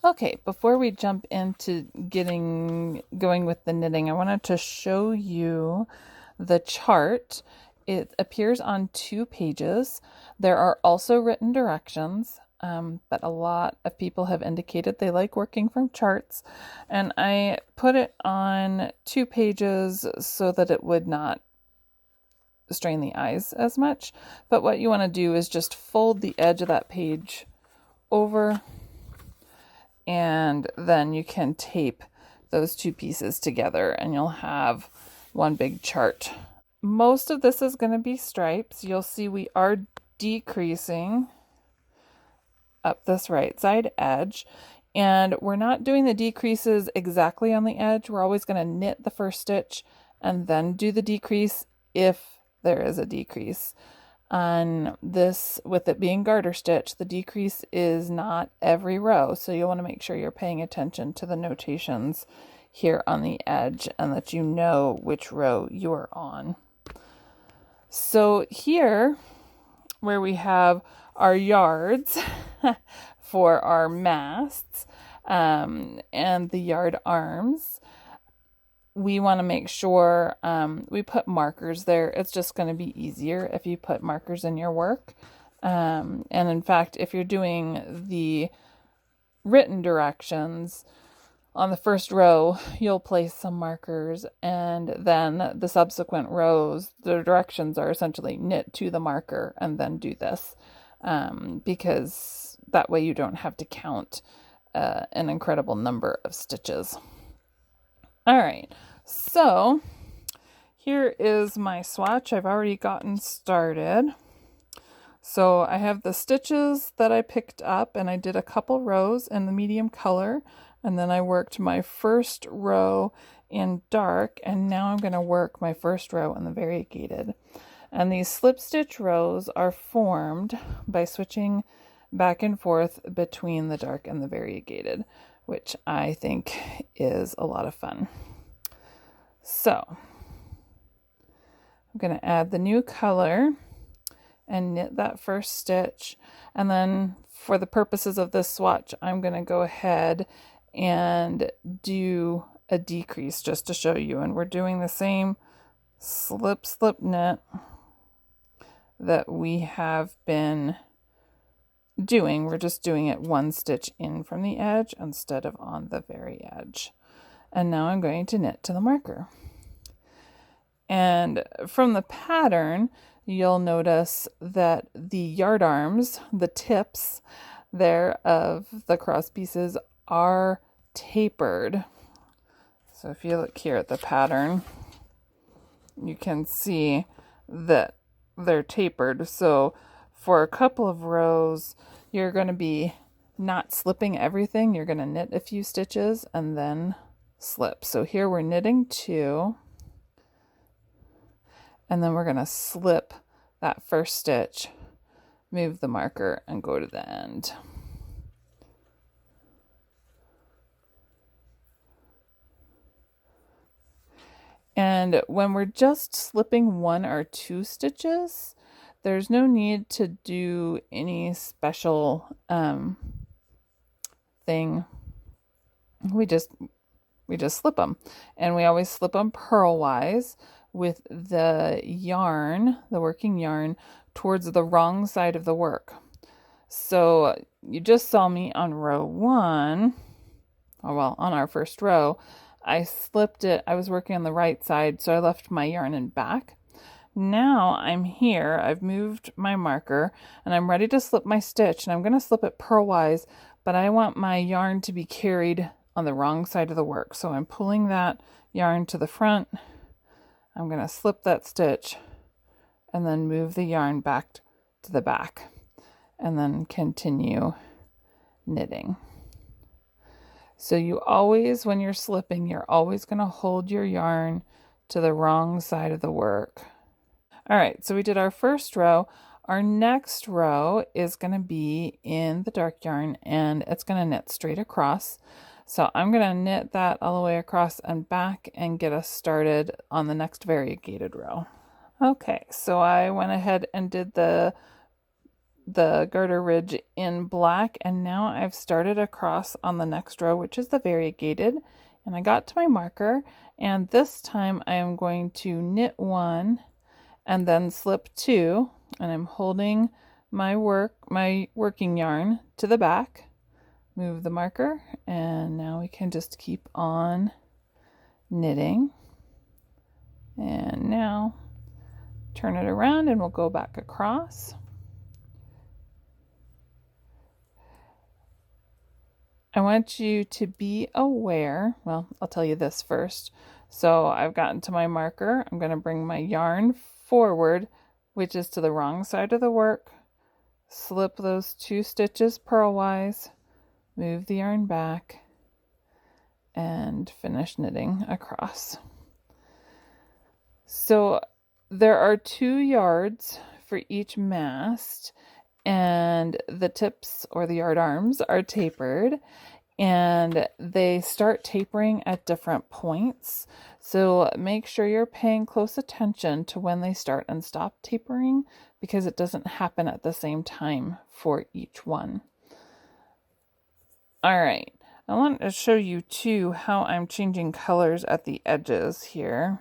Okay, before we jump into going with the knitting, I wanted to show you the chart. It appears on 2 pages. There are also written directions, but a lot of people have indicated they like working from charts, and I put it on 2 pages so that it would not strain the eyes as much. But what you want to do is just fold the edge of that page over, and then you can tape those 2 pieces together and you'll have one big chart. Most of this is going to be stripes. You'll see we are decreasing up this right side edge, and we're not doing the decreases exactly on the edge. We're always going to knit the first stitch and then do the decrease if there is a decrease. On this, with it being garter stitch, the decrease is not every row, so you'll want to make sure you're paying attention to the notations here on the edge and that you know which row you're on. So here, where we have our yards for our masts and the yard arms, we want to make sure we put markers there. It's just going to be easier if you put markers in your work. And in fact, if you're doing the written directions on the first row, you'll place some markers, and then the subsequent rows, the directions are essentially knit to the marker and then do this, because that way you don't have to count an incredible number of stitches. All right, so here is my swatch. I've already gotten started. So I have the stitches that I picked up, and I did a couple rows in the medium color, and then I worked my first row in dark, and now I'm going to work my first row in the variegated. And these slip stitch rows are formed by switching back and forth between the dark and the variegated, which I think is a lot of fun. So I'm going to add the new color and knit that first stitch, and then for the purposes of this swatch, I'm going to go ahead and do a decrease just to show you. And we're doing the same slip slip knit that we have been doing. We're just doing it one stitch in from the edge instead of on the very edge. And now I'm going to knit to the marker. And from the pattern, you'll notice that the yard arms, the tips there of the cross pieces, are tapered. So if you look here at the pattern, you can see that they're tapered. So for a couple of rows, you're going to be not slipping everything. You're going to knit a few stitches and then slip. So here we're knitting 2, and then we're going to slip that first stitch, move the marker, and go to the end. And when we're just slipping 1 or 2 stitches, there's no need to do any special thing. We just slip them, and we always slip them purlwise with the yarn, the working yarn, towards the wrong side of the work. So you just saw me on row 1, or well, on our first row, I slipped it. I was working on the right side, so I left my yarn in back. Now I'm here, I've moved my marker, and I'm ready to slip my stitch, and I'm going to slip it purlwise, but I want my yarn to be carried on the wrong side of the work. So I'm pulling that yarn to the front. I'm going to slip that stitch and then move the yarn back to the back, and then continue knitting. So you always, when you're slipping, you're always going to hold your yarn to the wrong side of the work. All right, so we did our first row. Our next row is going to be in the dark yarn, and it's going to knit straight across. So I'm going to knit that all the way across and back and get us started on the next variegated row. Okay, so I went ahead and did the the garter ridge in black, and now I've started across on the next row, which is the variegated, and I got to my marker, and this time I am going to knit 1 and then slip 2, and I'm holding my working yarn to the back, move the marker, and now we can just keep on knitting. And now turn it around and we'll go back across. I want you to be aware, well, I'll tell you this first. So I've gotten to my marker. I'm going to bring my yarn forward, which is to the wrong side of the work. Slip those 2 stitches purlwise, move the yarn back, and finish knitting across. So there are 2 yards for each mast, and the tips or the yard arms are tapered, and they start tapering at different points. So make sure you're paying close attention to when they start and stop tapering, because it doesn't happen at the same time for each one. All right, I want to show you too how I'm changing colors at the edges here,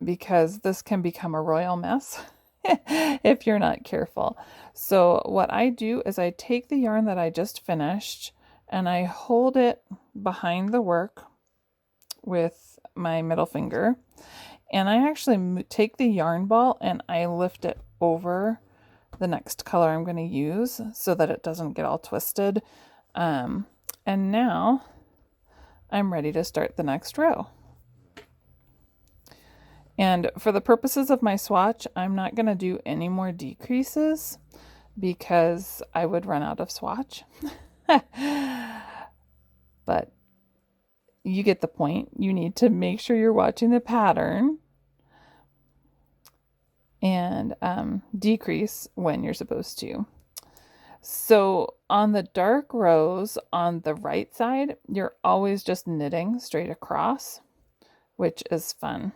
because this can become a royal mess if you're not careful. So what I do is I take the yarn that I just finished and I hold it behind the work with my middle finger, and I actually take the yarn ball and I lift it over the next color I'm going to use so that it doesn't get all twisted. And now I'm ready to start the next row. And for the purposes of my swatch, I'm not going to do any more decreases because I would run out of swatch. But you get the point. You need to make sure you're watching the pattern and decrease when you're supposed to. So on the dark rows on the right side, you're always just knitting straight across, which is fun.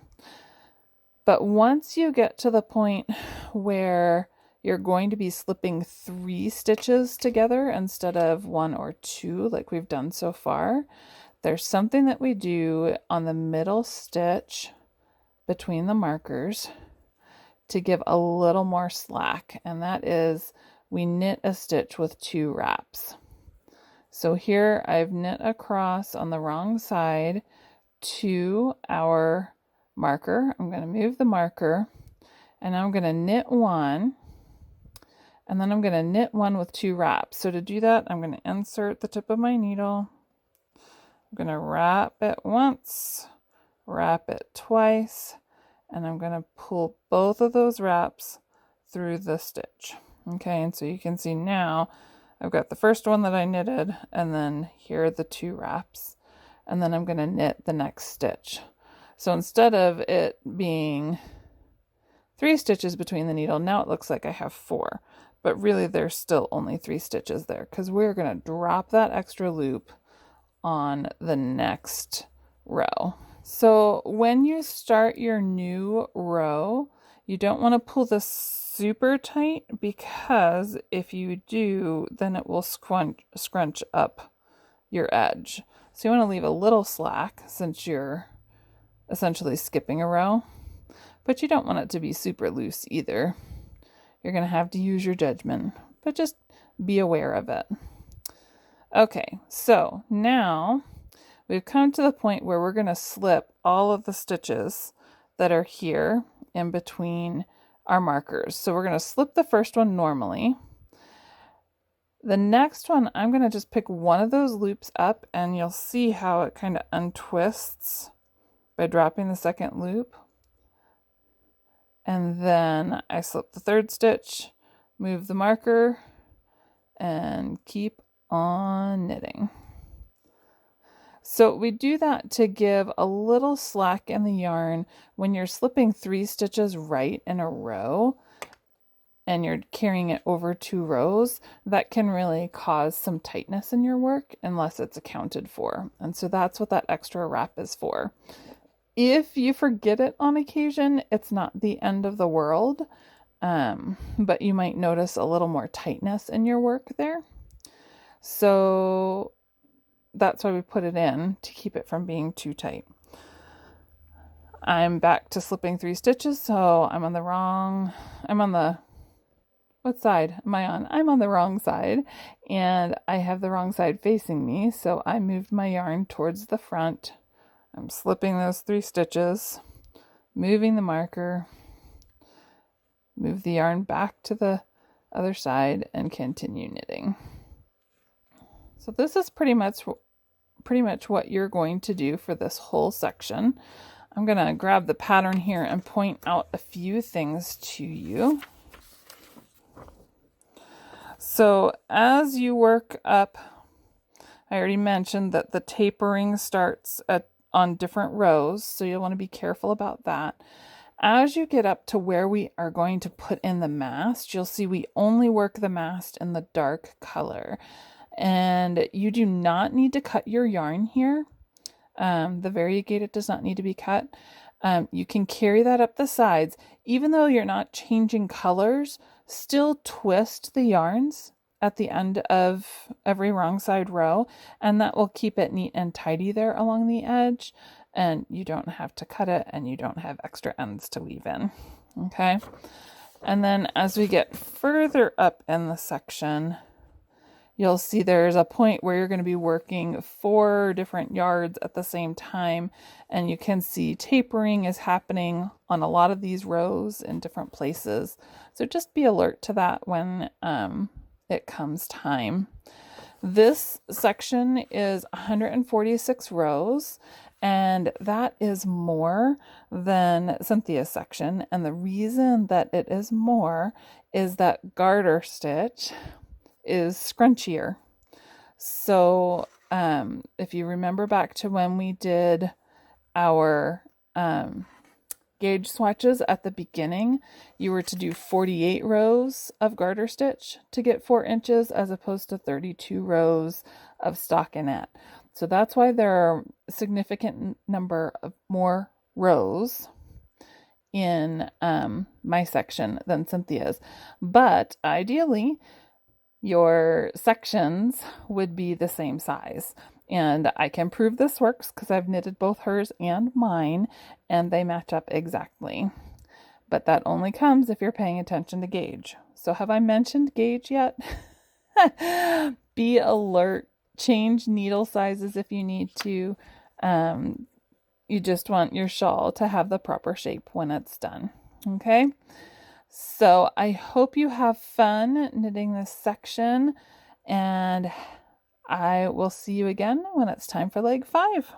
But once you get to the point where you're going to be slipping 3 stitches together instead of 1 or 2 like we've done so far, there's something that we do on the middle stitch between the markers to give a little more slack, and that is we knit a stitch with 2 wraps. So here I've knit across on the wrong side to our marker. I'm going to move the marker, and I'm going to knit 1, and then I'm going to knit 1 with 2 wraps. So to do that, I'm going to insert the tip of my needle. I'm going to wrap it once, wrap it twice, and I'm going to pull both of those wraps through the stitch. Okay, and so you can see now I've got the first one that I knitted, and then here are the 2 wraps, and then I'm going to knit the next stitch. So instead of it being 3 stitches between the needle, now it looks like I have 4, but really there's still only 3 stitches there because we're going to drop that extra loop on the next row. So when you start your new row, you don't want to pull this super tight, because if you do, then it will scrunch up your edge. So you want to leave a little slack since you're essentially skipping a row, but you don't want it to be super loose either. You're going to have to use your judgment, but just be aware of it. Okay, so now we've come to the point where we're going to slip all of the stitches that are here in between our markers. So we're going to slip the first one normally. The next one, I'm going to just pick one of those loops up, and you'll see how it kind of untwists by dropping the second loop. And then I slip the third stitch, move the marker, and keep on knitting. So we do that to give a little slack in the yarn when you're slipping 3 stitches right in a row and you're carrying it over 2 rows. That can really cause some tightness in your work unless it's accounted for. And so that's what that extra wrap is for. If you forget it on occasion, it's not the end of the world. but you might notice a little more tightness in your work there. So that's why we put it in, to keep it from being too tight. I'm back to slipping 3 stitches, so what side am I on? I'm on the wrong side, and I have the wrong side facing me, so I moved my yarn towards the front. I'm slipping those 3 stitches, moving the marker, move the yarn back to the other side, and continue knitting. So this is pretty much what you're going to do for this whole section. I'm going to grab the pattern here and point out a few things to you. So as you work up, I already mentioned that the tapering starts on different rows, so you'll want to be careful about that. As you get up to where we are going to put in the mast, you'll see we only work the mast in the dark color. And you do not need to cut your yarn here. The variegated does not need to be cut. You can carry that up the sides. Even though you're not changing colors, still twist the yarns at the end of every wrong side row, and that will keep it neat and tidy there along the edge. And you don't have to cut it, and you don't have extra ends to weave in. Okay. And then as we get further up in the section, you'll see there's a point where you're going to be working 4 different yards at the same time, and you can see tapering is happening on a lot of these rows in different places. So just be alert to that when it comes time. This section is 146 rows, and that is more than Cynthia's section. And the reason that it is more is that garter stitch is scrunchier. So if you remember back to when we did our gauge swatches at the beginning, you were to do 48 rows of garter stitch to get 4 inches as opposed to 32 rows of stockinette. So that's why there are a significant number of more rows in my section than Cynthia's. But ideally, your sections would be the same size. And I can prove this works because I've knitted both hers and mine, and they match up exactly. But that only comes if you're paying attention to gauge. So have I mentioned gauge yet? Be alert. Change needle sizes if you need to. You just want your shawl to have the proper shape when it's done. Okay? So I hope you have fun knitting this section, and I will see you again when it's time for leg 5.